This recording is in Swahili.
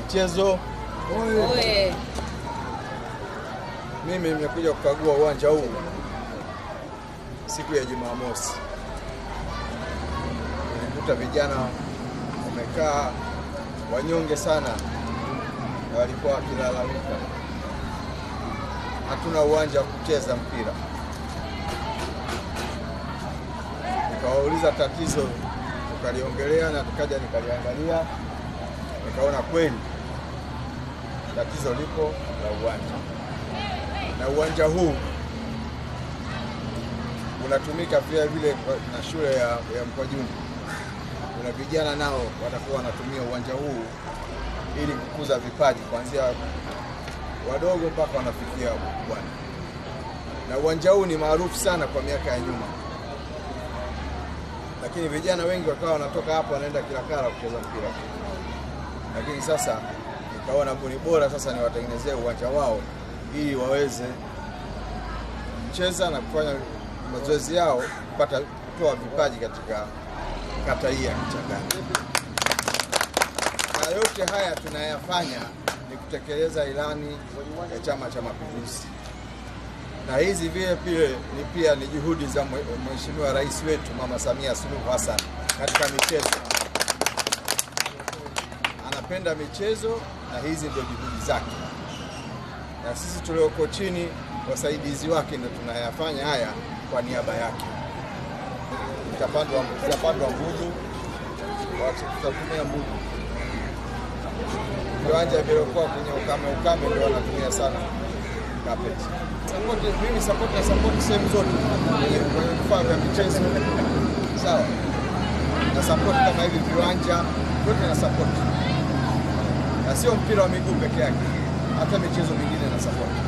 Michezo oye! Mimi nimekuja kukagua uwanja huu siku ya Jumamosi. Nilikuta vijana wamekaa wanyonge sana, na walikuwa wakilalamika hatuna uwanja wa kucheza mpira. Nikawauliza tatizo, tukaliongelea na tukaja nikaliangalia, nikaona kweli tatizo lipo la uwanja. Na uwanja huu unatumika vile vile na shule ya Mkwajuni. Kuna vijana nao watakuwa wanatumia uwanja huu ili kukuza vipaji kuanzia wadogo mpaka wanafikia bwana. Na uwanja huu ni maarufu sana kwa miaka ya nyuma, lakini vijana wengi wakawa wanatoka hapa wanaenda Kilakala kucheza mpira. Lakini sasa nikaona ni bora sasa niwatengenezee uwanja wao ili waweze kucheza na kufanya mazoezi yao, kupata kutoa vipaji katika kata hii ya Kichangani. Na yote haya tunayafanya ni kutekeleza ilani ya Chama cha Mapinduzi. Na hizi vile pia ni juhudi za Mheshimiwa Rais wetu Mama Samia Suluhu Hassan katika michezo. Anapenda michezo na hizi ndio juhudi zake. Na sisi tulioko chini wasaidizi wake ndio tunayafanya haya kwa niaba yake. Tutapandwa mbugu, tutatumia mbugu. Viwanja vilivyokuwa kwenye ukame ndio wanatumia sana carpet. Mimi support sehemu zote kwenye vifaa vya michezo. Sawa. Na support kama hivi viwanja, yote na support. Na sio mpira wa miguu peke yake, hata michezo mingine na support.